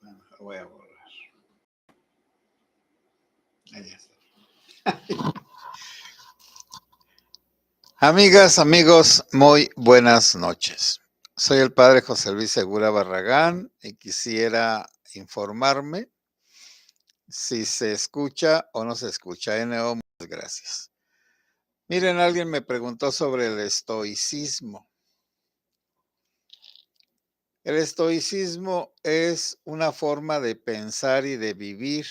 Bueno, lo voy a borrar. Ahí está. Amigas, amigos, muy buenas noches. Soy el padre José Luis Segura Barragán y quisiera informarme si se escucha o no se escucha. NO, muchas gracias. Miren, alguien me preguntó sobre el estoicismo. El estoicismo es una forma de pensar y de vivir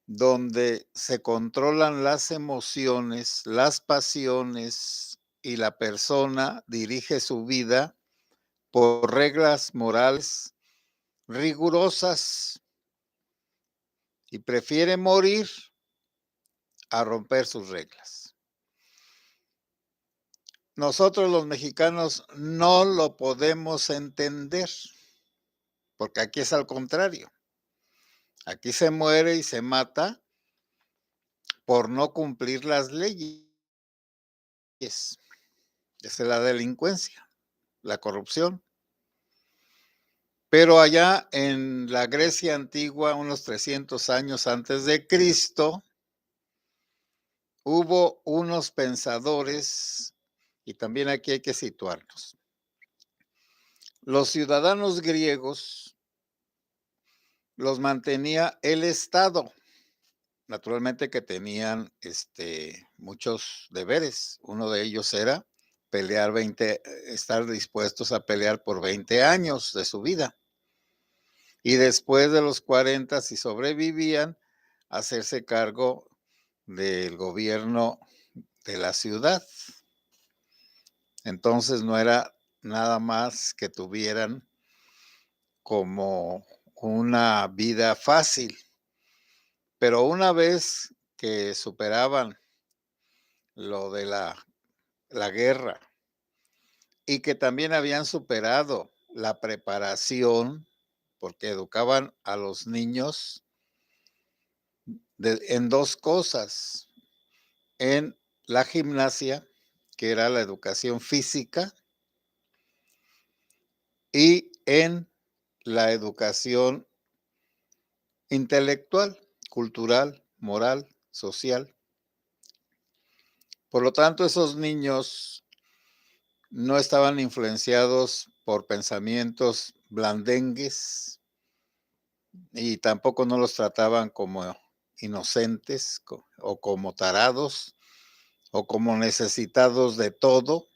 donde se controlan las emociones, las pasiones y la persona dirige su vida por reglas morales rigurosas y prefiere morir a romper sus reglas. Nosotros los mexicanos no lo podemos entender, porque aquí es al contrario. Aquí se muere y se mata por no cumplir las leyes. Esa es la delincuencia, la corrupción. Pero allá en la Grecia antigua, unos 300 años antes de Cristo, hubo unos pensadores, y también aquí hay que situarnos. Los ciudadanos griegos los mantenía el Estado. Naturalmente que tenían muchos deberes. Uno de ellos era estar dispuestos a pelear por 20 años de su vida. Y después de los 40, si sobrevivían, hacerse cargo del gobierno de la ciudad. Entonces no era nada más que tuvieran como una vida fácil. Pero una vez que superaban lo de la guerra y que también habían superado la preparación, porque educaban a los niños en dos cosas, en la gimnasia, que era la educación física, y en la educación intelectual, cultural, moral, social. Por lo tanto, esos niños no estaban influenciados por pensamientos blandengues y tampoco no los trataban como inocentes o como tarados o como necesitados de todo,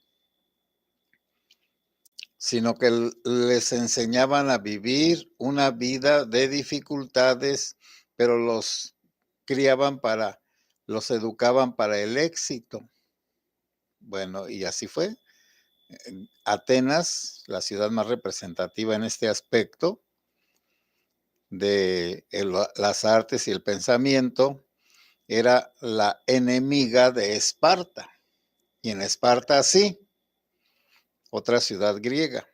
sino que les enseñaban a vivir una vida de dificultades, pero los los educaban para el éxito. Bueno, y así fue. Atenas, la ciudad más representativa en este aspecto de las artes y el pensamiento, era la enemiga de Esparta. Y en Esparta sí, otra ciudad griega.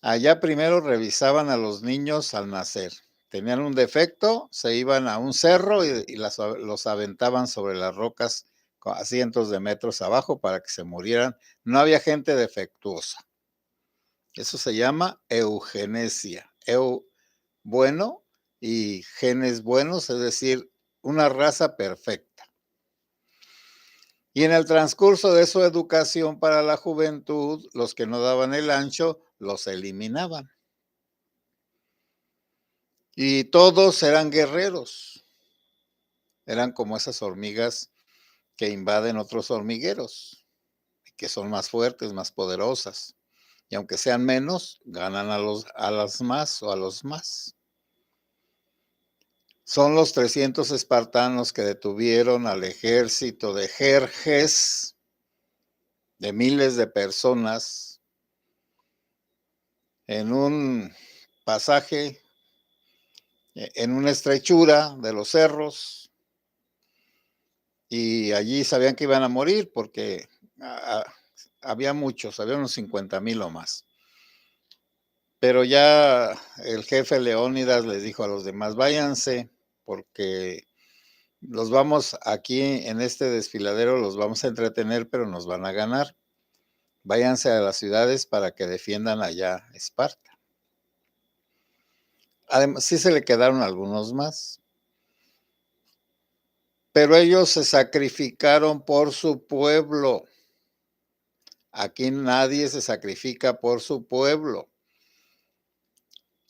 Allá primero revisaban a los niños al nacer. Tenían un defecto, se iban a un cerro y los aventaban sobre las rocas a cientos de metros abajo para que se murieran. No había gente defectuosa. Eso se llama eugenesia. Bueno y genes buenos, es decir, una raza perfecta. Y en el transcurso de su educación para la juventud, los que no daban el ancho, los eliminaban. Y todos eran guerreros. Eran como esas hormigas que invaden otros hormigueros, que son más fuertes, más poderosas. Y aunque sean menos, ganan a las más o a los más. Son los 300 espartanos que detuvieron al ejército de Jerjes, de miles de personas, en un pasaje, en una estrechura de los cerros, y allí sabían que iban a morir porque había muchos, había unos 50,000 o más. Pero ya el jefe Leónidas les dijo a los demás, váyanse, porque los vamos aquí en este desfiladero, los vamos a entretener, pero nos van a ganar. Váyanse a las ciudades para que defiendan allá Esparta. Además, sí se le quedaron algunos más. Pero ellos se sacrificaron por su pueblo. Aquí nadie se sacrifica por su pueblo.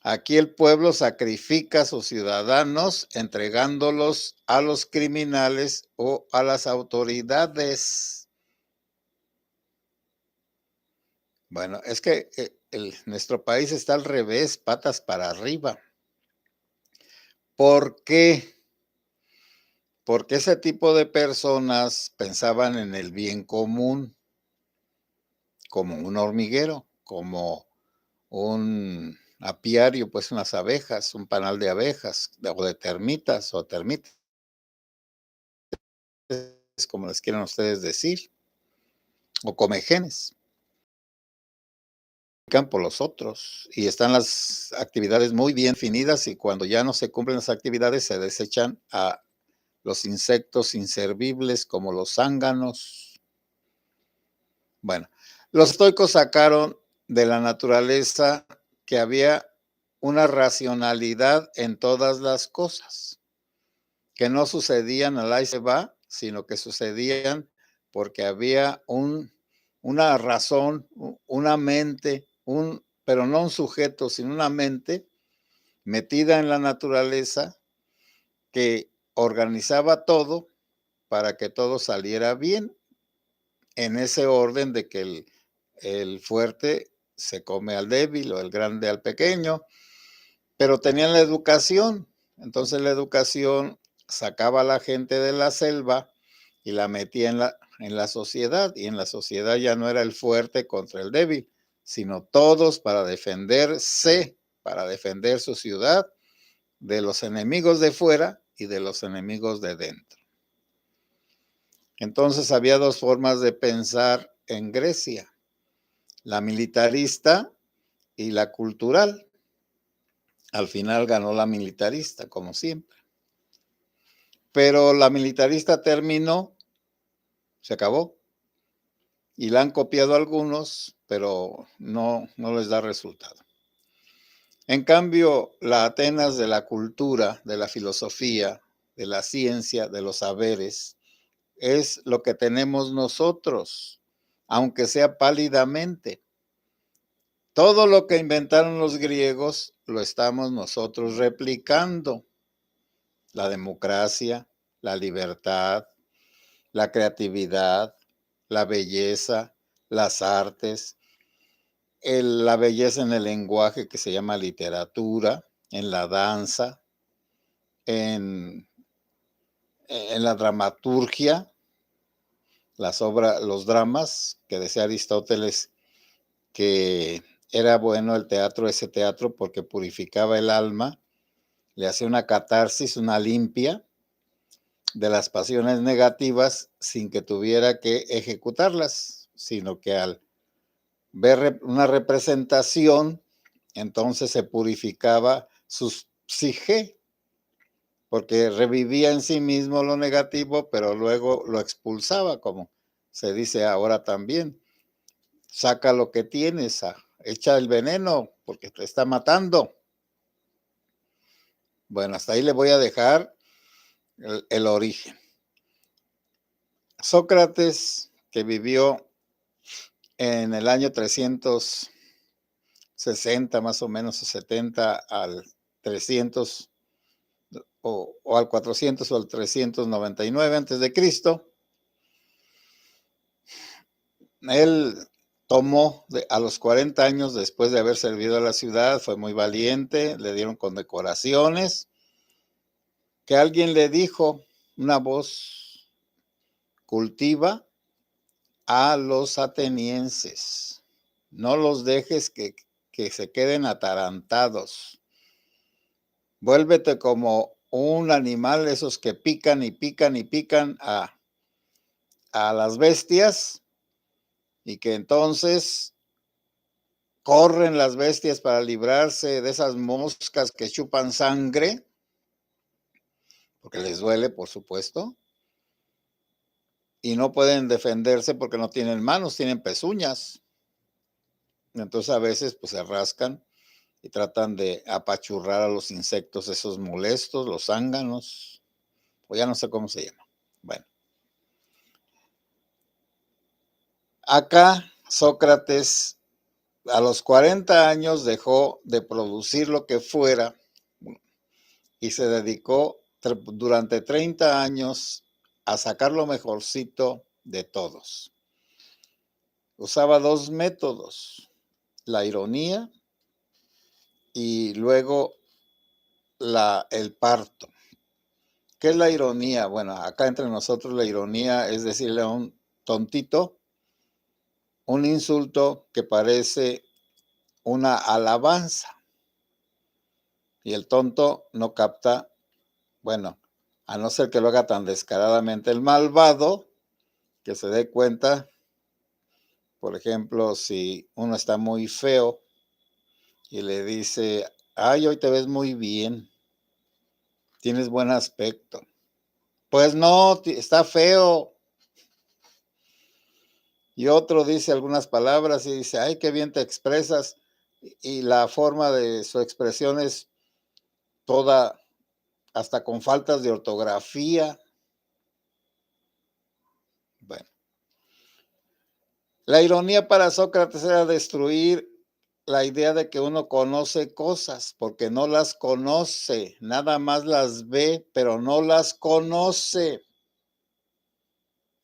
Aquí el pueblo sacrifica a sus ciudadanos entregándolos a los criminales o a las autoridades. Bueno, es que nuestro país está al revés, patas para arriba. ¿Por qué? Porque ese tipo de personas pensaban en el bien común, como un hormiguero, como un apiario, pues unas abejas, un panal de abejas o de termitas o termitas, como les quieran ustedes decir, o comegenes, por los otros y están las actividades muy bien definidas y cuando ya no se cumplen las actividades se desechan a los insectos inservibles como los zánganos. Bueno, los estoicos sacaron de la naturaleza que había una racionalidad en todas las cosas, que no sucedían al ahí se va, sino que sucedían porque había una razón, una mente, pero no un sujeto, sino una mente metida en la naturaleza que organizaba todo para que todo saliera bien en ese orden de que el fuerte se come al débil o el grande al pequeño, pero tenían la educación. Entonces la educación sacaba a la gente de la selva y la metía en la sociedad, y en la sociedad ya no era el fuerte contra el débil, sino todos para defenderse, para defender su ciudad de los enemigos de fuera y de los enemigos de dentro. Entonces había dos formas de pensar en Grecia, la militarista y la cultural. Al final ganó la militarista, como siempre. Pero la militarista terminó, se acabó, y la han copiado algunos, pero no les da resultado. En cambio, la Atenas de la cultura, de la filosofía, de la ciencia, de los saberes, es lo que tenemos nosotros, aunque sea pálidamente. Todo lo que inventaron los griegos lo estamos nosotros replicando. La democracia, la libertad, la creatividad, la belleza, las artes, la belleza en el lenguaje que se llama literatura, en la danza, en, en la dramaturgia, los dramas, que decía Aristóteles que era bueno el teatro, ese teatro, porque purificaba el alma, le hacía una catarsis, una limpia de las pasiones negativas sin que tuviera que ejecutarlas, sino que al ver una representación, entonces se purificaba su psique, porque revivía en sí mismo lo negativo, pero luego lo expulsaba, como se dice ahora también. Saca lo que tienes, echa el veneno, porque te está matando. Bueno, hasta ahí le voy a dejar el origen. Sócrates, que vivió en el año 360 más o menos, o 70 al 300, o al 400 o al 399 antes de Cristo, él tomó a los 40 años después de haber servido a la ciudad, fue muy valiente, le dieron condecoraciones, que alguien le dijo, una voz, cultiva a los atenienses, no los dejes que se queden atarantados, vuélvete como un animal, esos que pican y pican y pican a las bestias, y que entonces corren las bestias para librarse de esas moscas que chupan sangre, porque les duele, por supuesto, y no pueden defenderse porque no tienen manos, tienen pezuñas. Entonces a veces pues se rascan y tratan de apachurrar a los insectos esos molestos, los zánganos, o ya no sé cómo se llama. Bueno, acá Sócrates a los 40 años dejó de producir lo que fuera y se dedicó durante 30 años a sacar lo mejorcito de todos. Usaba dos métodos, la ironía y luego el parto. ¿Qué es la ironía? Bueno, acá entre nosotros la ironía es decirle a un tontito un insulto que parece una alabanza y el tonto no capta, bueno, a no ser que lo haga tan descaradamente el malvado, que se dé cuenta, por ejemplo, si uno está muy feo y le dice, ay, hoy te ves muy bien, tienes buen aspecto. Pues no, está feo. Y otro dice algunas palabras y dice, ay, qué bien te expresas. Y la forma de su expresión es toda, hasta con faltas de ortografía. Bueno, la ironía para Sócrates era destruir la idea de que uno conoce cosas, porque no las conoce, nada más las ve, pero no las conoce.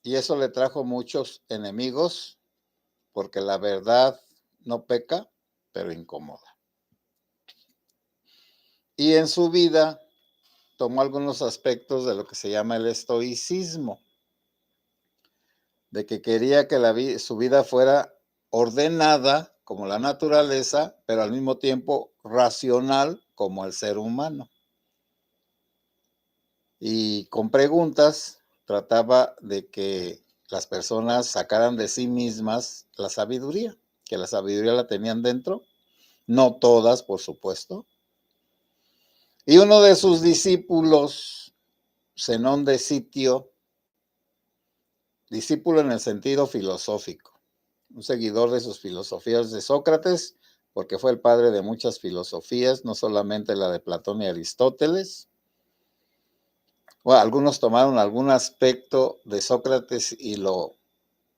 Y eso le trajo muchos enemigos, porque la verdad no peca, pero incomoda. Y en su vida tomó algunos aspectos de lo que se llama el estoicismo, de que quería que su vida fuera ordenada como la naturaleza, pero al mismo tiempo racional como el ser humano. Y con preguntas trataba de que las personas sacaran de sí mismas la sabiduría, que la sabiduría la tenían dentro, no todas, por supuesto. Y uno de sus discípulos, Zenón de Sitio, discípulo en el sentido filosófico, un seguidor de sus filosofías de Sócrates, porque fue el padre de muchas filosofías, no solamente la de Platón y Aristóteles. Bueno, algunos tomaron algún aspecto de Sócrates y lo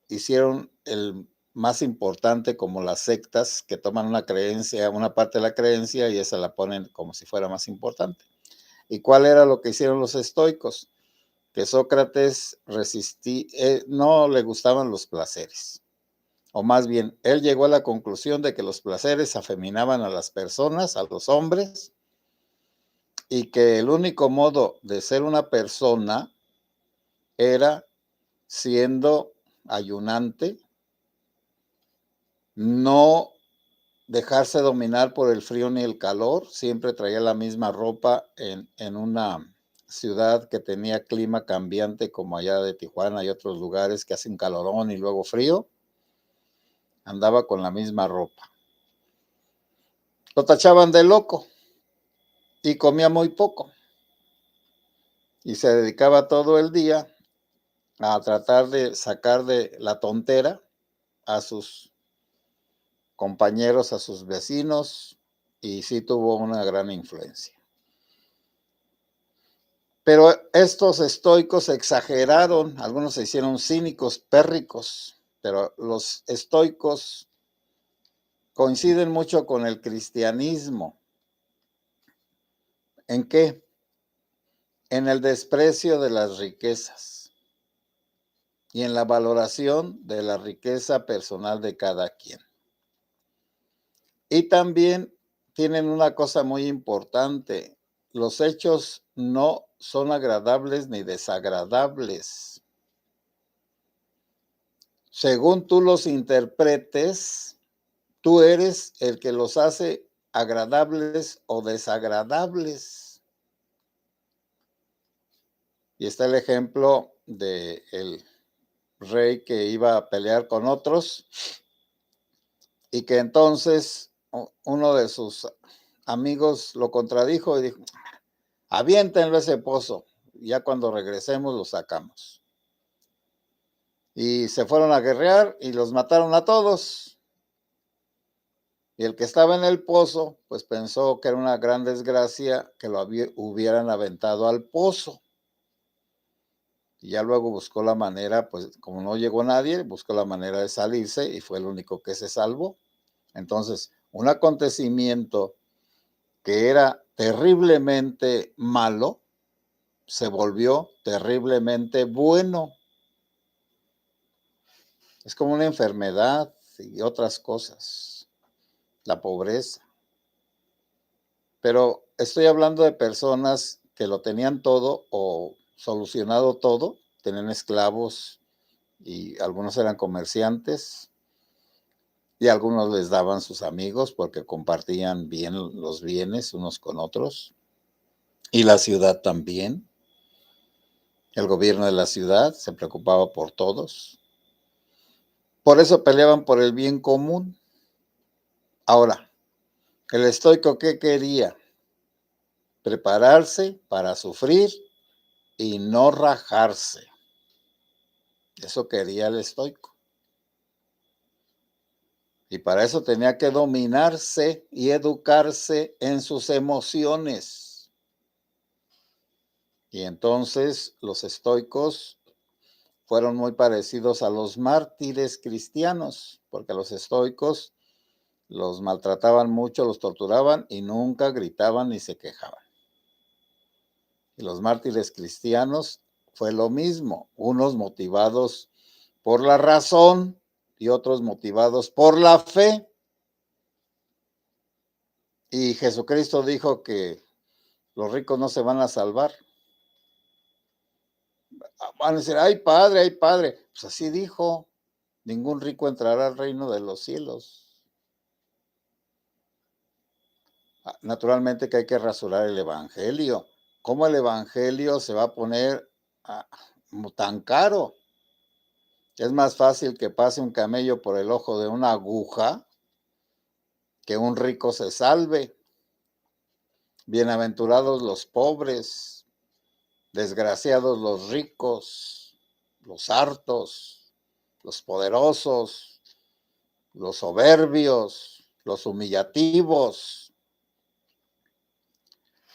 hicieron el más importante, como las sectas que toman una creencia, una parte de la creencia y esa la ponen como si fuera más importante. ¿Y cuál era lo que hicieron los estoicos? Que Sócrates no le gustaban los placeres, o más bien, él llegó a la conclusión de que los placeres afeminaban a las personas, a los hombres, y que el único modo de ser una persona era siendo ayunante, no dejarse dominar por el frío ni el calor, siempre traía la misma ropa en una ciudad que tenía clima cambiante como allá de Tijuana y otros lugares que hacen calorón y luego frío, andaba con la misma ropa. Lo tachaban de loco y comía muy poco y se dedicaba todo el día a tratar de sacar de la tontera a sus compañeros, a sus vecinos, y sí tuvo una gran influencia. Pero estos estoicos exageraron, algunos se hicieron cínicos, pérricos, pero los estoicos coinciden mucho con el cristianismo. ¿En qué? En el desprecio de las riquezas y en la valoración de la riqueza personal de cada quien. Y también tienen una cosa muy importante, los hechos no son agradables ni desagradables. Según tú los interpretes, tú eres el que los hace agradables o desagradables. Y está el ejemplo del rey que iba a pelear con otros y que entonces uno de sus amigos lo contradijo y dijo, aviéntenlo ese pozo, ya cuando regresemos lo sacamos. Y se fueron a guerrear y los mataron a todos. Y el que estaba en el pozo, pues pensó que era una gran desgracia que lo hubieran aventado al pozo. Y ya luego buscó la manera, pues como no llegó nadie, buscó la manera de salirse y fue el único que se salvó. Entonces, un acontecimiento que era terriblemente malo, se volvió terriblemente bueno. Es como una enfermedad y otras cosas, la pobreza. Pero estoy hablando de personas que lo tenían todo o solucionado todo, tenían esclavos y algunos eran comerciantes y algunos les daban sus amigos porque compartían bien los bienes unos con otros. Y la ciudad también. El gobierno de la ciudad se preocupaba por todos. Por eso peleaban por el bien común. Ahora, el estoico, ¿qué quería? Prepararse para sufrir y no rajarse. Eso quería el estoico. Y para eso tenía que dominarse y educarse en sus emociones. Y entonces los estoicos fueron muy parecidos a los mártires cristianos, porque los estoicos los maltrataban mucho, los torturaban y nunca gritaban ni se quejaban. Y los mártires cristianos fue lo mismo, unos motivados por la razón y otros motivados por la fe. Y Jesucristo dijo que los ricos no se van a salvar. Van a decir, ay padre, pues así dijo, ningún rico entrará al reino de los cielos. Naturalmente que hay que rasurar el evangelio. ¿Cómo el evangelio se va a poner tan caro? Es más fácil que pase un camello por el ojo de una aguja que un rico se salve. Bienaventurados los pobres, desgraciados los ricos, los hartos, los poderosos, los soberbios, los humillativos.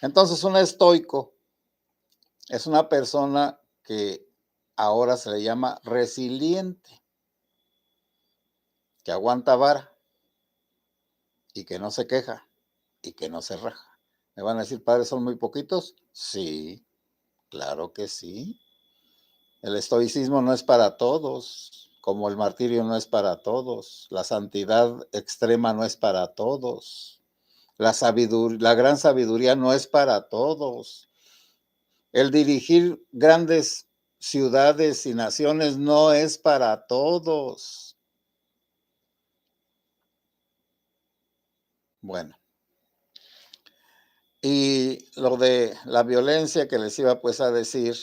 Entonces, un estoico es una persona que ahora se le llama resiliente, que aguanta vara y que no se queja y que no se raja. Me van a decir, padre, ¿son muy poquitos? Sí, claro que sí. El estoicismo no es para todos, como el martirio no es para todos, la santidad extrema no es para todos, la gran sabiduría no es para todos. El dirigir grandes ciudades y naciones no es para todos. Bueno, y lo de la violencia que les iba pues a decir,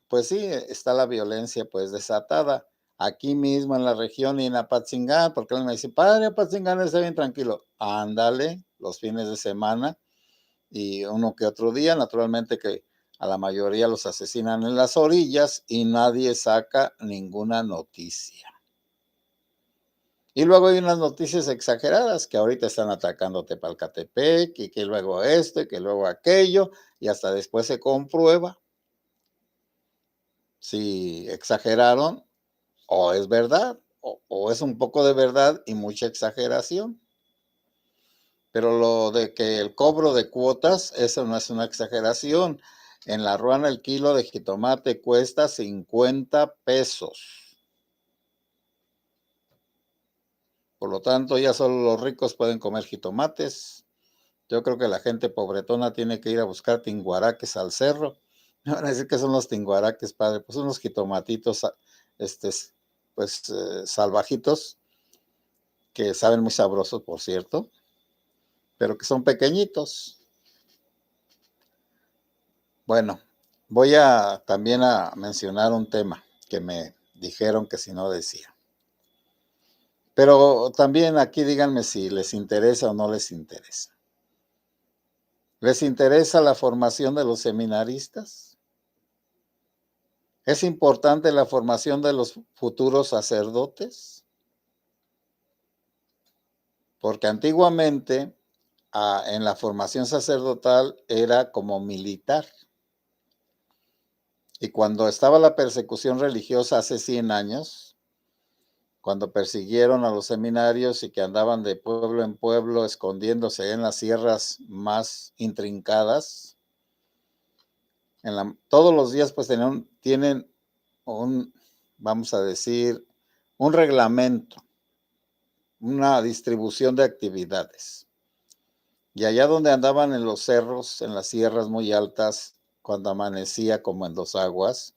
pues sí, está la violencia pues desatada aquí mismo en la región y en Apatzingán, porque él me dice, padre, Apatzingán está bien tranquilo. Ándale, los fines de semana y uno que otro día, naturalmente que a la mayoría los asesinan en las orillas y nadie saca ninguna noticia. Y luego hay unas noticias exageradas que ahorita están atacando Tepalcatepec y que luego esto y que luego aquello y hasta después se comprueba si exageraron o es verdad o es un poco de verdad y mucha exageración. Pero lo de que el cobro de cuotas, eso no es una exageración. En La Ruana el kilo de jitomate cuesta 50 pesos. Por lo tanto, ya solo los ricos pueden comer jitomates. Yo creo que la gente pobretona tiene que ir a buscar tinguaraques al cerro. Me van a decir que son los tinguaraques, padre. Pues unos jitomatitos, este, pues salvajitos, que saben muy sabrosos, por cierto, pero que son pequeñitos. Bueno, voy a también a mencionar un tema que me dijeron que si no decía. Pero también aquí díganme si les interesa o no les interesa. ¿Les interesa la formación de los seminaristas? ¿Es importante la formación de los futuros sacerdotes? porque antiguamente en la formación sacerdotal era como militar. Y cuando estaba la persecución religiosa hace 100 años, cuando persiguieron a los seminarios y que andaban de pueblo en pueblo escondiéndose en las sierras más intrincadas, todos los días pues tienen un, vamos a decir, un reglamento, una distribución de actividades. Y allá donde andaban en los cerros, en las sierras muy altas, cuando amanecía como en 2 aguas,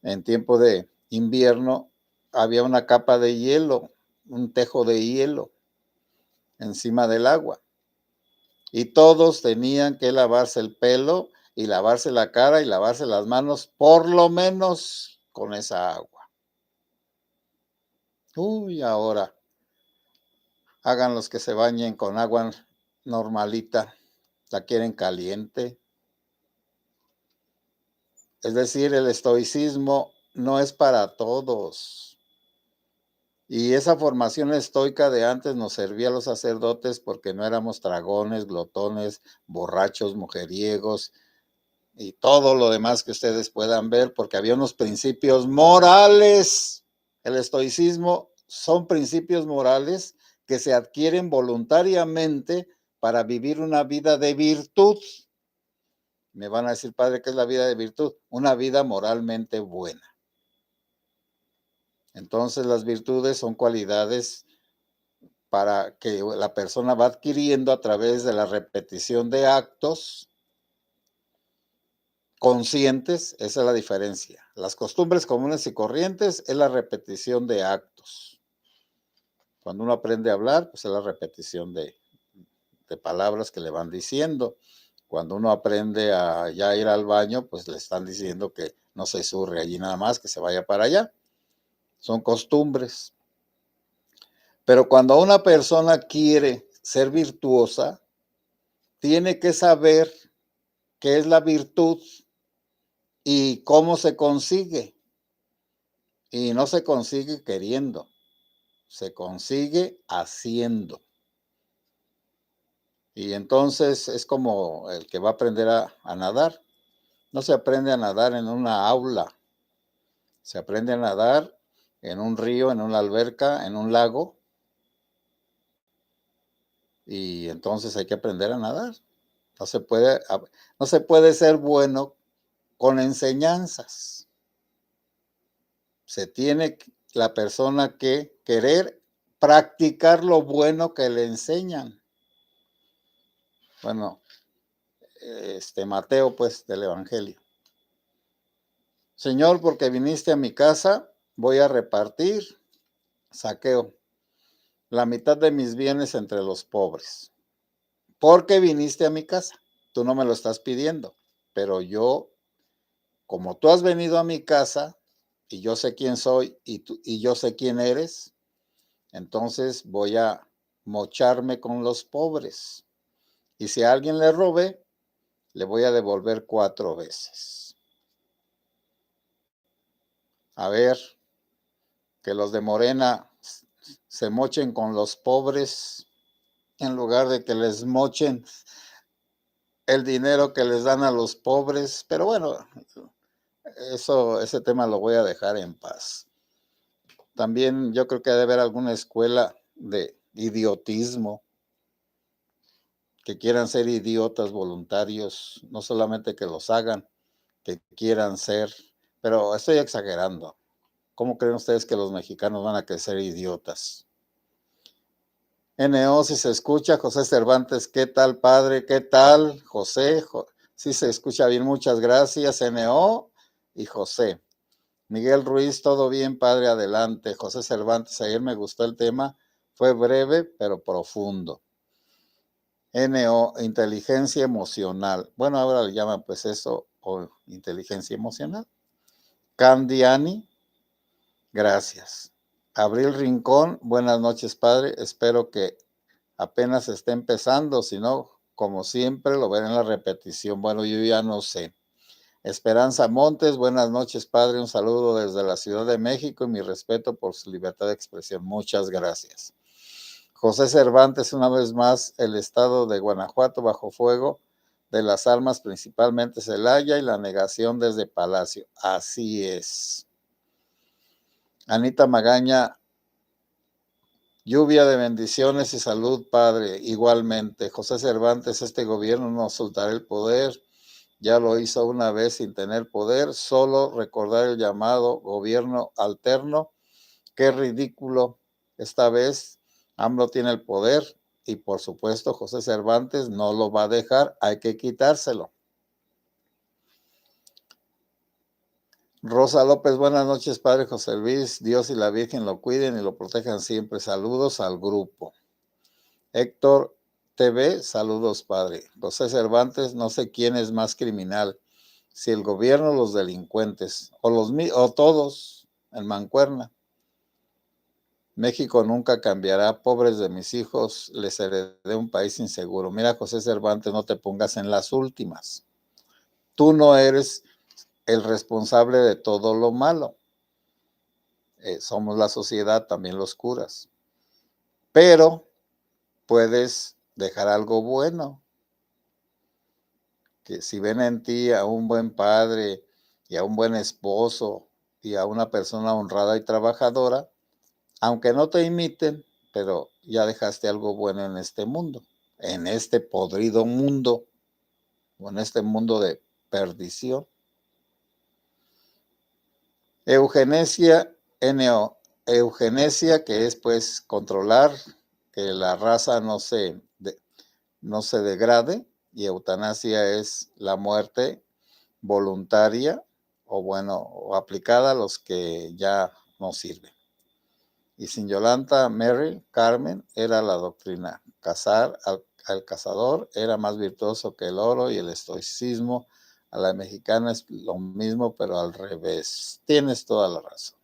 en tiempo de invierno había una capa de hielo, un tejo de hielo encima del agua. Y todos tenían que lavarse el pelo y lavarse la cara y lavarse las manos, por lo menos con esa agua. Uy, ahora hagan los que se bañen con agua normalita, la quieren caliente. Es decir, el estoicismo no es para todos. Y esa formación estoica de antes nos servía a los sacerdotes porque no éramos dragones, glotones, borrachos, mujeriegos y todo lo demás que ustedes puedan ver, porque había unos principios morales. El estoicismo son principios morales que se adquieren voluntariamente para vivir una vida de virtud. Me van a decir, padre, ¿qué es la vida de virtud? Una vida moralmente buena. Entonces, las virtudes son cualidades para que la persona va adquiriendo a través de la repetición de actos conscientes. Esa es la diferencia. Las costumbres comunes y corrientes es la repetición de actos. Cuando uno aprende a hablar, pues es la repetición de palabras que le van diciendo. Cuando uno aprende a ya ir al baño, pues le están diciendo que no se zurre allí nada más, que se vaya para allá. Son costumbres. Pero cuando una persona quiere ser virtuosa, tiene que saber qué es la virtud y cómo se consigue. Y no se consigue queriendo, se consigue haciendo. Y entonces es como el que va a aprender a nadar. No se aprende a nadar en una aula, se aprende a nadar en un río, en una alberca, en un lago. Y entonces hay que aprender a nadar. No se puede ser bueno con enseñanzas. Se tiene la persona que querer practicar lo bueno que le enseñan. Bueno, Mateo, pues, del Evangelio. Señor, porque viniste a mi casa, voy a repartir, Zaqueo, la mitad de mis bienes entre los pobres. Porque viniste a mi casa. Tú no me lo estás pidiendo, pero yo, como tú has venido a mi casa, y yo sé quién soy y yo sé quién eres, entonces voy a mocharme con los pobres. Y si a alguien le robé, le voy a devolver 4 veces. A ver, que los de Morena se mochen con los pobres en lugar de que les mochen el dinero que les dan a los pobres. Pero bueno, ese tema lo voy a dejar en paz. También yo creo que debe haber alguna escuela de idiotismo, que quieran ser idiotas voluntarios, no solamente que los hagan, que quieran ser, pero estoy exagerando. ¿Cómo creen ustedes que los mexicanos van a crecer idiotas? NO, si se escucha, José Cervantes, ¿qué tal, padre? ¿Qué tal, José? Sí se escucha bien, muchas gracias, NO y José. Miguel Ruiz, todo bien, padre, adelante. José Cervantes, ayer me gustó el tema, fue breve, pero profundo. NO, inteligencia emocional. Bueno, ahora le llaman pues eso, o inteligencia emocional. Candiani, gracias. Abril Rincón, buenas noches, padre. Espero que apenas esté empezando, si no, como siempre, lo veré en la repetición. Bueno, yo ya no sé. Esperanza Montes, buenas noches, padre. Un saludo desde la Ciudad de México y mi respeto por su libertad de expresión. Muchas gracias. José Cervantes, una vez más, el estado de Guanajuato bajo fuego de las armas, principalmente Celaya, y la negación desde Palacio. Así es. Anita Magaña, lluvia de bendiciones y salud, Padre. Igualmente, José Cervantes, este gobierno no soltará el poder. Ya lo hizo una vez sin tener poder. Solo recordar el llamado gobierno alterno. Qué ridículo. Esta vez AMLO tiene el poder y por supuesto José Cervantes no lo va a dejar. Hay que quitárselo. Rosa López, buenas noches, Padre José Luis. Dios y la Virgen lo cuiden y lo protejan siempre. Saludos al grupo. Héctor TV, saludos, Padre. José Cervantes, no sé quién es más criminal, si el gobierno o los delincuentes, o todos en mancuerna. México nunca cambiará, pobres de mis hijos, les heredé un país inseguro. Mira, José Cervantes, no te pongas en las últimas. Tú no eres el responsable de todo lo malo. Somos la sociedad, también los curas. Pero puedes dejar algo bueno. Que si ven en ti a un buen padre y a un buen esposo y a una persona honrada y trabajadora, aunque no te imiten, pero ya dejaste algo bueno en este mundo, en este podrido mundo, o en este mundo de perdición. Eugenesia, eugenesia, que es pues controlar que la raza no se degrade, y eutanasia es la muerte voluntaria o aplicada a los que ya no sirven. Y sin Yolanda, Mary, Carmen, era la doctrina. Cazar al cazador era más virtuoso que el oro, y el estoicismo a la mexicana es lo mismo, pero al revés. Tienes toda la razón.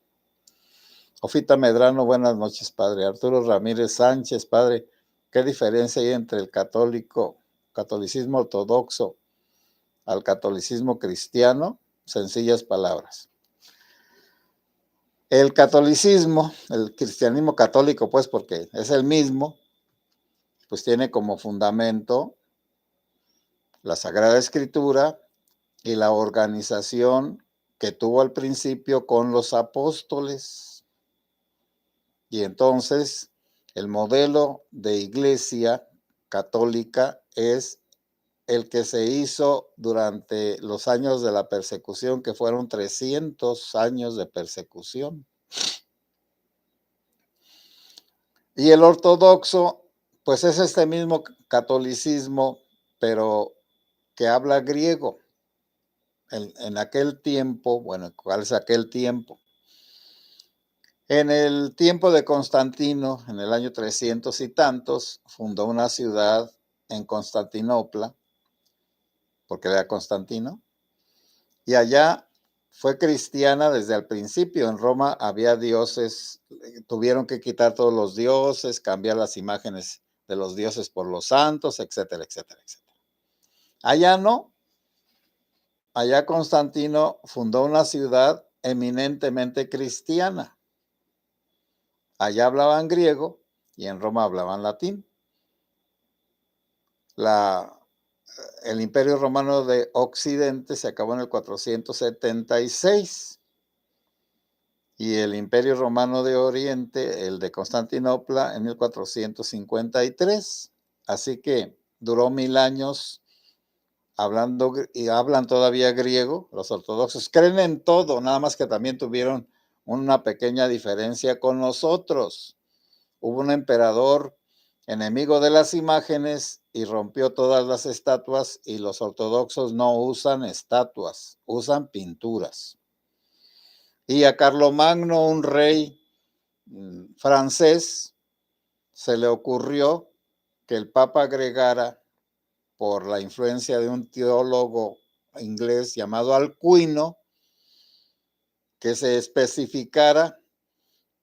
Ofita Medrano, buenas noches, Padre. Arturo Ramírez Sánchez, Padre, ¿qué diferencia hay entre el catolicismo ortodoxo al catolicismo cristiano? Sencillas palabras. El catolicismo, el cristianismo católico, pues porque es el mismo, pues tiene como fundamento la Sagrada Escritura y la organización que tuvo al principio con los apóstoles. Y entonces el modelo de iglesia católica es el que se hizo durante los años de la persecución, que fueron 300 años de persecución. Y el ortodoxo, pues es este mismo catolicismo, pero que habla griego. En aquel tiempo, bueno, ¿cuál es aquel tiempo? En el tiempo de Constantino, en el año 300 y tantos, fundó una ciudad en Constantinopla, porque era Constantino, y allá fue cristiana desde el principio. En Roma había dioses, tuvieron que quitar todos los dioses, cambiar las imágenes de los dioses por los santos, etcétera, etcétera, etcétera. Allá no, allá Constantino fundó una ciudad eminentemente cristiana. Allá hablaban griego y en Roma hablaban latín. El Imperio Romano de Occidente se acabó en el 476 y el Imperio Romano de Oriente, el de Constantinopla, en 1453. Así que duró 1000 años hablando, y hablan todavía griego. Los ortodoxos creen en todo, nada más que también tuvieron una pequeña diferencia con nosotros. Hubo un emperador enemigo de las imágenes y rompió todas las estatuas, y los ortodoxos no usan estatuas, usan pinturas. Y a Carlomagno, un rey francés, se le ocurrió que el Papa agregara, por la influencia de un teólogo inglés llamado Alcuino, que se especificara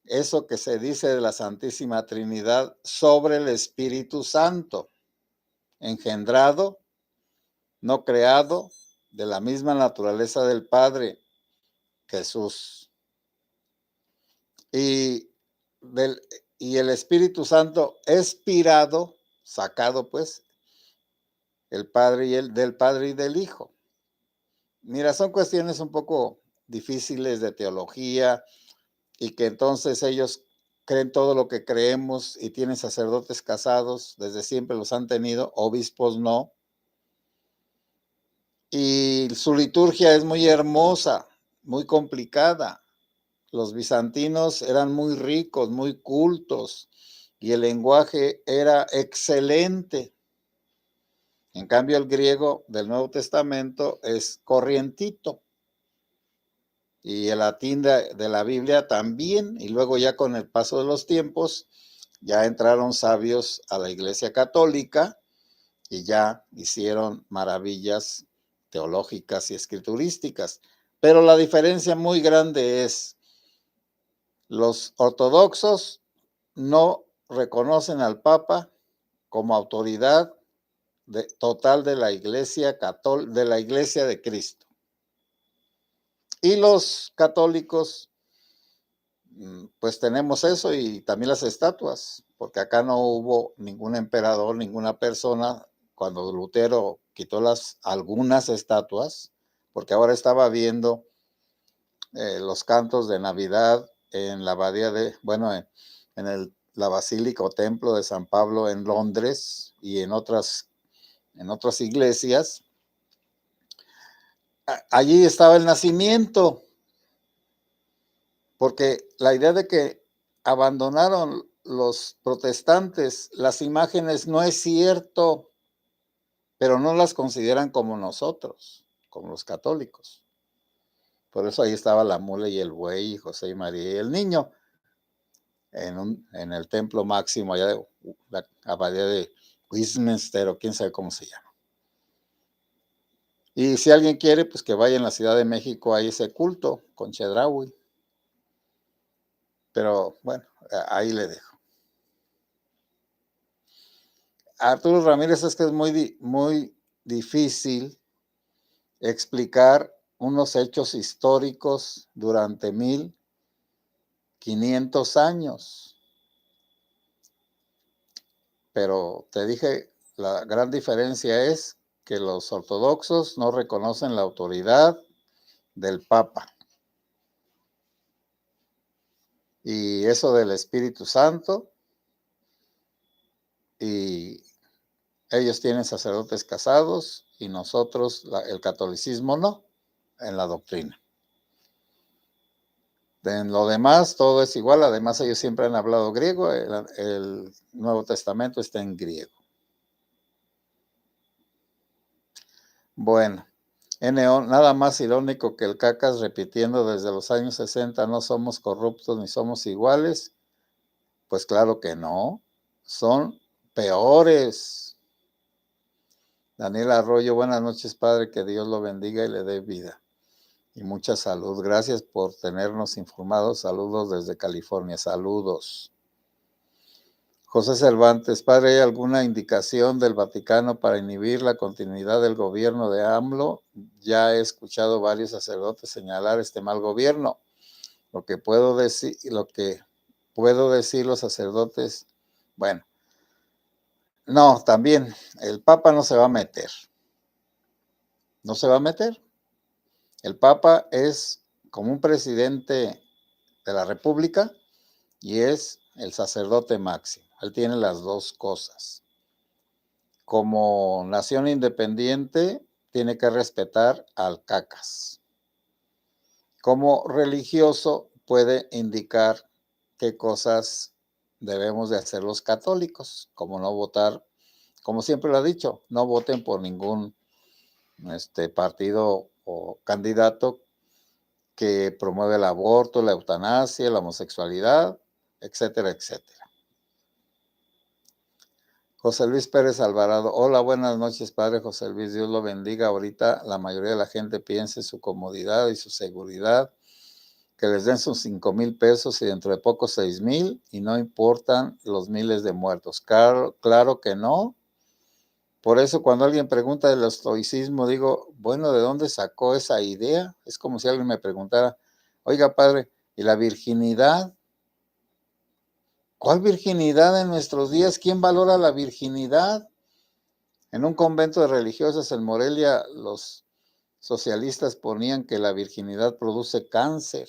eso que se dice de la Santísima Trinidad sobre el Espíritu Santo, engendrado, no creado, de la misma naturaleza del Padre, Jesús. Y y el Espíritu Santo expirado, sacado pues, el Padre y del Padre y del Hijo. Mira, son cuestiones un poco difíciles de teología y que entonces ellos creen todo lo que creemos y tienen sacerdotes casados, desde siempre los han tenido, obispos no. Y su liturgia es muy hermosa, muy complicada. Los bizantinos eran muy ricos, muy cultos y el lenguaje era excelente. En cambio, el griego del Nuevo Testamento es corrientito y el latín de la Biblia también. Y luego ya con el paso de los tiempos, ya entraron sabios a la Iglesia Católica y ya hicieron maravillas teológicas y escriturísticas. Pero la diferencia muy grande es, los ortodoxos no reconocen al Papa como autoridad total de la Iglesia de la Iglesia de Cristo. Y los católicos, pues tenemos eso y también las estatuas, porque acá no hubo ningún emperador, ninguna persona cuando Lutero quitó algunas estatuas, porque ahora estaba viendo los cantos de Navidad en la abadía la Basílica o Templo de San Pablo en Londres y en otras iglesias. Allí estaba el nacimiento, porque la idea de que abandonaron los protestantes las imágenes no es cierto, pero no las consideran como nosotros, como los católicos. Por eso ahí estaba la mula y el buey, y José y María y el niño, en el templo máximo allá de la abadía de Westminster, o quién sabe cómo se llama. Y si alguien quiere, pues que vaya en la Ciudad de México a ese culto con Chedraui. Pero bueno, ahí le dejo. Arturo Ramírez, es que es muy difícil explicar unos hechos históricos durante 1500 años. Pero te dije, la gran diferencia es que los ortodoxos no reconocen la autoridad del Papa. Y eso del Espíritu Santo, y ellos tienen sacerdotes casados y nosotros, el catolicismo no, en la doctrina. En lo demás, todo es igual. Además, ellos siempre han hablado griego. El Nuevo Testamento está en griego. Bueno, NO, nada más irónico que el Cacas repitiendo desde los años 60, no somos corruptos ni somos iguales. Pues claro que no, son peores. Daniel Arroyo, buenas noches, padre, que Dios lo bendiga y le dé vida y mucha salud. Gracias por tenernos informados. Saludos desde California. Saludos. José Cervantes, padre, ¿hay alguna indicación del Vaticano para inhibir la continuidad del gobierno de AMLO? Ya he escuchado varios sacerdotes señalar este mal gobierno. Lo que puedo decir los sacerdotes, bueno, no, también el Papa no se va a meter. No se va a meter. El Papa es como un presidente de la República y es el sacerdote máximo. Él tiene las dos cosas. Como nación independiente, tiene que respetar al Cacas. Como religioso, puede indicar qué cosas debemos de hacer los católicos, como no votar, como siempre lo ha dicho, no voten por ningún partido o candidato que promueve el aborto, la eutanasia, la homosexualidad, etcétera, etcétera. José Luis Pérez Alvarado, hola, buenas noches, padre José Luis, Dios lo bendiga. Ahorita la mayoría de la gente piensa en su comodidad y su seguridad, que les den sus 5,000 pesos y dentro de poco 6,000 y no importan los miles de muertos. Claro que no. Por eso cuando alguien pregunta del estoicismo, digo, bueno, ¿de dónde sacó esa idea? Es como si alguien me preguntara, oiga, padre, ¿y la virginidad? ¿Cuál virginidad en nuestros días? ¿Quién valora la virginidad? En un convento de religiosas en Morelia, los socialistas ponían que la virginidad produce cáncer,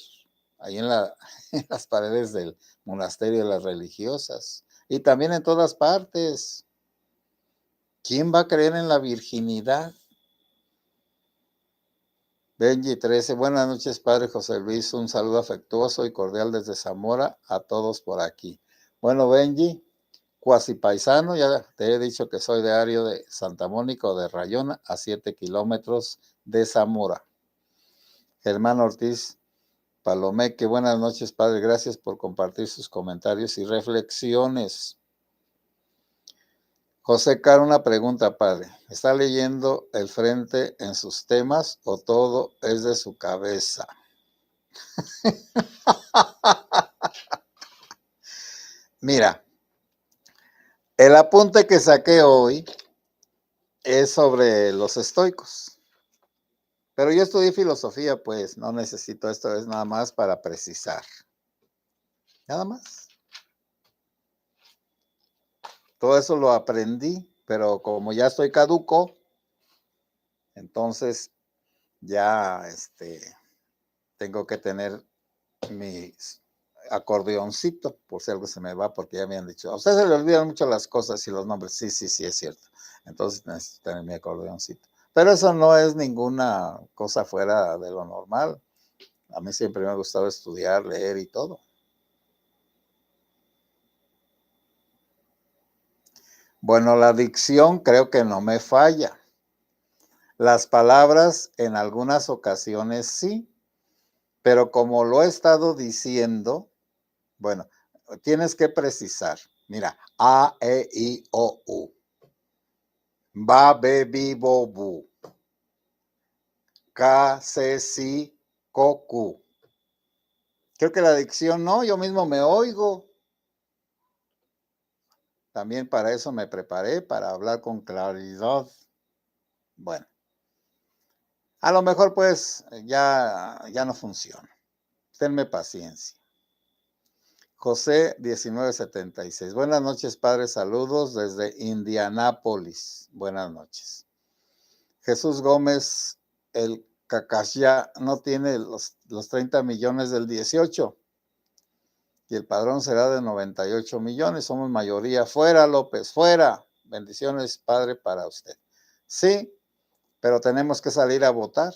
ahí en las paredes del monasterio de las religiosas, y también en todas partes. ¿Quién va a creer en la virginidad? Benji 13, buenas noches, padre José Luis, un saludo afectuoso y cordial desde Zamora a todos por aquí. Bueno, Benji, cuasi paisano, ya te he dicho que soy de área de Santa Mónica o de Rayona, a 7 kilómetros de Zamora. Germán Ortiz Palomeque, buenas noches, padre, gracias por compartir sus comentarios y reflexiones. José Caro, una pregunta, padre. ¿Está leyendo el frente en sus temas o todo es de su cabeza? Mira, el apunte que saqué hoy es sobre los estoicos. Pero yo estudié filosofía, pues no necesito esto, es nada más para precisar. Nada más. Todo eso lo aprendí, pero como ya estoy caduco, entonces ya tengo que tener mi acordeoncito, por si algo se me va, porque ya me han dicho, a usted se le olvidan mucho las cosas y los nombres. Sí, es cierto. Entonces necesito tener mi acordeoncito. Pero eso no es ninguna cosa fuera de lo normal. A mí siempre me ha gustado estudiar, leer y todo. Bueno, la dicción creo que no me falla. Las palabras en algunas ocasiones sí, pero como lo he estado diciendo, bueno, tienes que precisar. Mira, A, E, I, O, U. Ba, be, bi, bo, bu. Ka, se, si, ko, ku. Creo que la dicción no, yo mismo me oigo. También para eso me preparé, para hablar con claridad. Bueno, a lo mejor pues ya no funciona. Tenme paciencia. José 1976. Buenas noches, padre. Saludos desde Indianápolis. Buenas noches. Jesús Gómez, el Cacasya no tiene los 30 millones del 18 y el padrón será de 98 millones. Somos mayoría. Fuera, López, fuera. Bendiciones, padre, para usted. Sí, pero tenemos que salir a votar.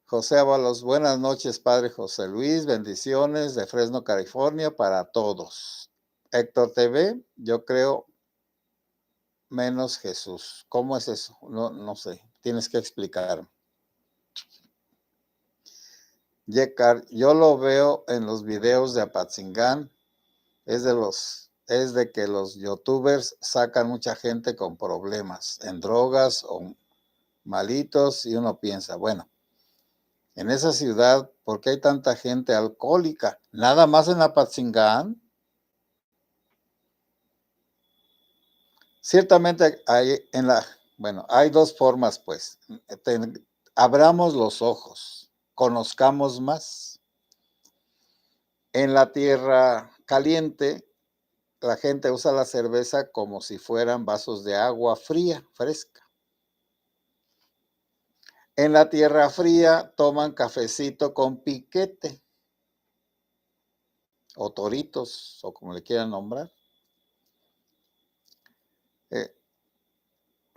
José Ábalos, buenas noches, padre José Luis, bendiciones de Fresno, California, para todos. Héctor TV, yo creo menos Jesús. ¿Cómo es eso? No sé, tienes que explicarme. Yekar, yo lo veo en los videos de Apatzingán, es de que los youtubers sacan mucha gente con problemas en drogas o malitos y uno piensa, bueno, en esa ciudad, ¿por qué hay tanta gente alcohólica? Nada más en Apatzingán. Ciertamente hay dos formas, pues. Abramos los ojos, conozcamos más. En la tierra caliente, la gente usa la cerveza como si fueran vasos de agua fría, fresca. En la tierra fría toman cafecito con piquete o toritos o como le quieran nombrar.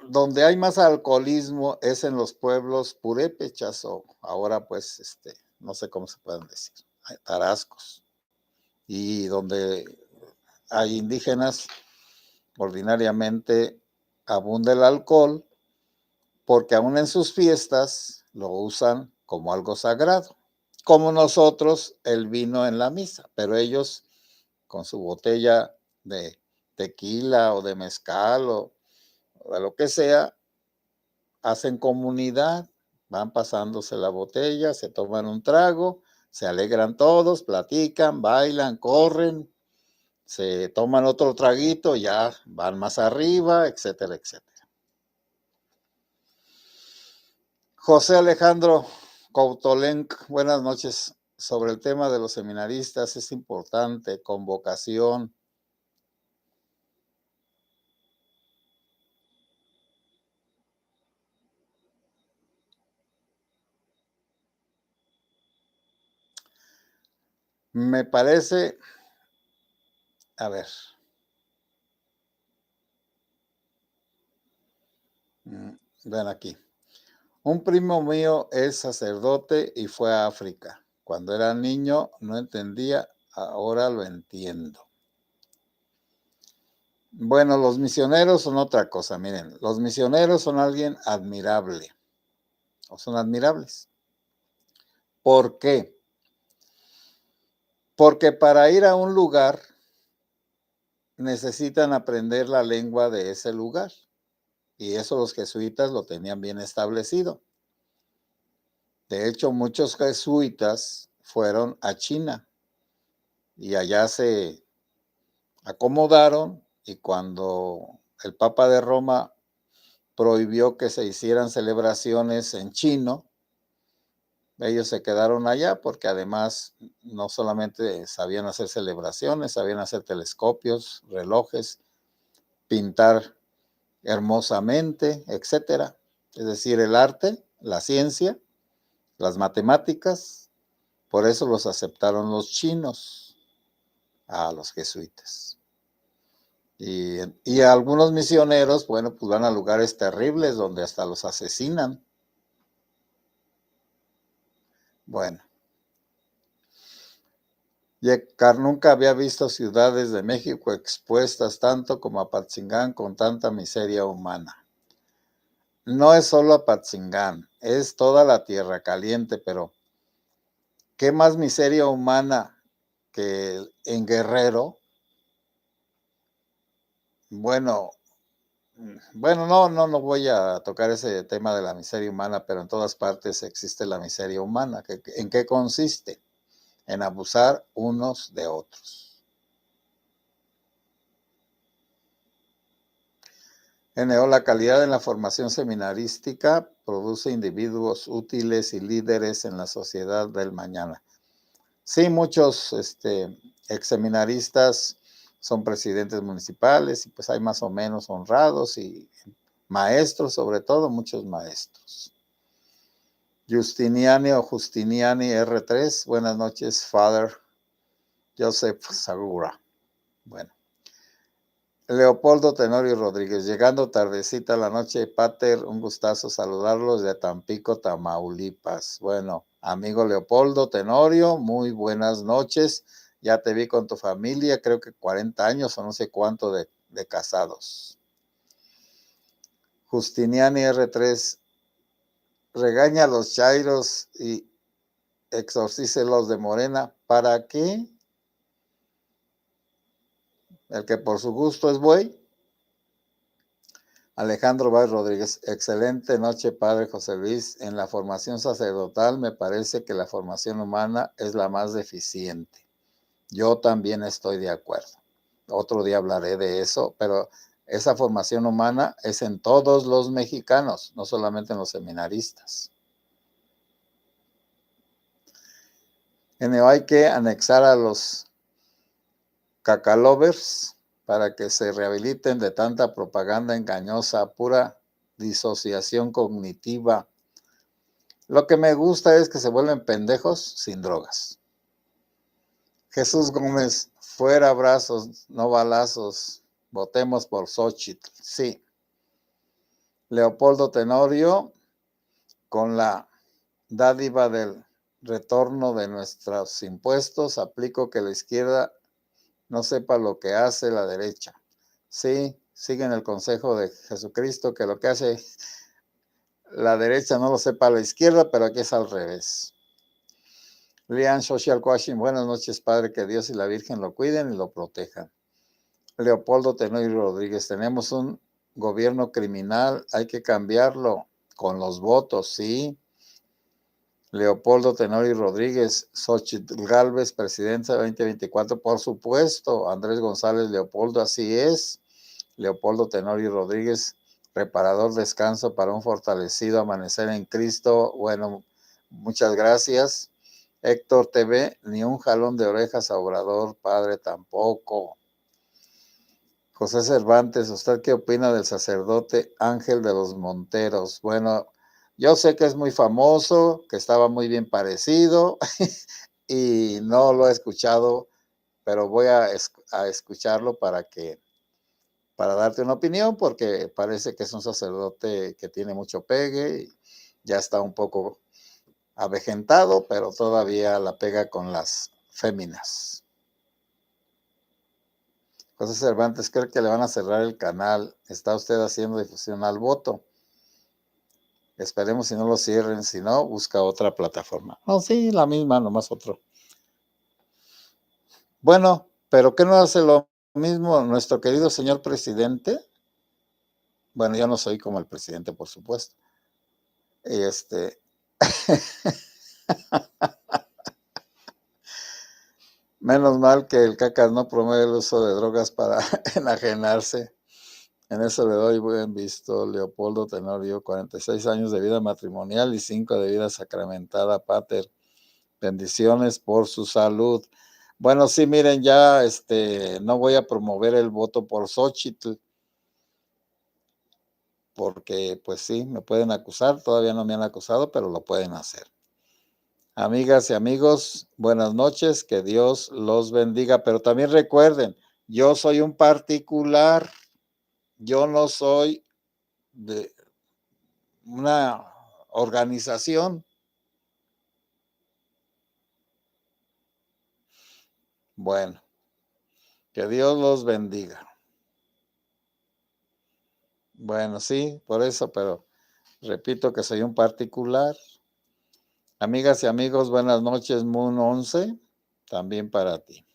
Donde hay más alcoholismo es en los pueblos purépechas o ahora pues no sé cómo se pueden decir, tarascos. Y donde hay indígenas, ordinariamente abunda el alcohol porque aún en sus fiestas lo usan como algo sagrado, como nosotros el vino en la misa, pero ellos con su botella de tequila o de mezcal o de lo que sea, hacen comunidad, van pasándose la botella, se toman un trago, se alegran todos, platican, bailan, corren, se toman otro traguito, ya van más arriba, etcétera, etcétera. José Alejandro Coutolenc, buenas noches. sobre el tema de los seminaristas es importante, convocación. Me parece, a ver, ven aquí. Un primo mío es sacerdote y fue a África. Cuando era niño no entendía, ahora lo entiendo. Bueno, los misioneros son otra cosa, miren, los misioneros son alguien admirable, o son admirables. ¿Por qué? Porque para ir a un lugar necesitan aprender la lengua de ese lugar, y eso los jesuitas lo tenían bien establecido. De hecho, muchos jesuitas fueron a China y allá se acomodaron, y cuando el Papa de Roma prohibió que se hicieran celebraciones en chino, ellos se quedaron allá porque además no solamente sabían hacer celebraciones, sabían hacer telescopios, relojes, pintar hermosamente, etcétera. Es decir, el arte, la ciencia, las matemáticas, por eso los aceptaron los chinos a los jesuitas. Y algunos misioneros, bueno, pues van a lugares terribles donde hasta los asesinan. Bueno, Yecar nunca había visto ciudades de México expuestas tanto como Apatzingán con tanta miseria humana. No es solo Apatzingán, es toda la Tierra Caliente, pero ¿qué más miseria humana que en Guerrero? Bueno, no voy a tocar ese tema de la miseria humana, pero en todas partes existe la miseria humana. ¿En qué consiste? En abusar unos de otros. NO, la calidad en la formación seminarística produce individuos útiles y líderes en la sociedad del mañana. Sí, muchos ex seminaristas son presidentes municipales y pues hay más o menos honrados y maestros, sobre todo muchos maestros. Justiniani o Justiniani R3, buenas noches, Father Joseph Sagura. Bueno. Leopoldo Tenorio Rodríguez, llegando tardecita la noche, Pater, un gustazo saludarlos de Tampico, Tamaulipas. Bueno, amigo Leopoldo Tenorio, muy buenas noches. Ya te vi con tu familia, creo que 40 años o no sé cuánto de casados. Justiniani R3, regaña a los chairos y exorcícelos de Morena. ¿Para qué? El que por su gusto es buey. Alejandro Báez Rodríguez, excelente noche, Padre José Luis. En la formación sacerdotal me parece que la formación humana es la más deficiente. Yo también estoy de acuerdo. Otro día hablaré de eso, pero esa formación humana es en todos los mexicanos, no solamente en los seminaristas. Hay que anexar a los cacalovers para que se rehabiliten de tanta propaganda engañosa, pura disociación cognitiva. Lo que me gusta es que se vuelven pendejos sin drogas. Jesús Gómez, fuera abrazos, no balazos, votemos por Xochitl, sí. Leopoldo Tenorio, con la dádiva del retorno de nuestros impuestos, aplico que la izquierda no sepa lo que hace la derecha. Sí, siguen el consejo de Jesucristo, que lo que hace la derecha no lo sepa la izquierda, pero aquí es al revés. Lian Social Coaching, buenas noches, Padre, que Dios y la Virgen lo cuiden y lo protejan. Leopoldo Tenorio Rodríguez, tenemos un gobierno criminal, hay que cambiarlo con los votos, sí. Leopoldo Tenorio Rodríguez, Xochitl Gálvez, presidenta 2024, por supuesto. Andrés González Leopoldo, así es. Leopoldo Tenorio Rodríguez, reparador descanso para un fortalecido amanecer en Cristo. Bueno, muchas gracias. Héctor TV, ni un jalón de orejas a Obrador, padre, tampoco. José Cervantes, ¿usted qué opina del sacerdote Ángel de los Monteros? Bueno, yo sé que es muy famoso, que estaba muy bien parecido y no lo he escuchado, pero voy a escucharlo para darte una opinión, porque parece que es un sacerdote que tiene mucho pegue y ya está un poco avejentado, pero todavía la pega con las féminas. José Cervantes, cree que le van a cerrar el canal. ¿Está usted haciendo difusión al voto? Esperemos si no lo cierren, si no, busca otra plataforma. No, sí, la misma, nomás otro. Bueno, pero ¿qué no hace lo mismo nuestro querido señor presidente? Bueno, yo no soy como el presidente, por supuesto. Y menos mal que el Cacas no promueve el uso de drogas para enajenarse. En eso le doy buen visto. Leopoldo Tenorio, 46 años de vida matrimonial y 5 de vida sacramentada, pater. Bendiciones por su salud. Bueno, sí, miren, ya no voy a promover el voto por Xóchitl, porque pues sí, me pueden acusar, todavía no me han acusado, pero lo pueden hacer. Amigas y amigos, buenas noches, que Dios los bendiga, pero también recuerden, yo soy un particular, yo no soy de una organización. Bueno, que Dios los bendiga. Bueno, sí, por eso, pero repito que soy un particular. Amigas y amigos, buenas noches, Moon 11, también para ti.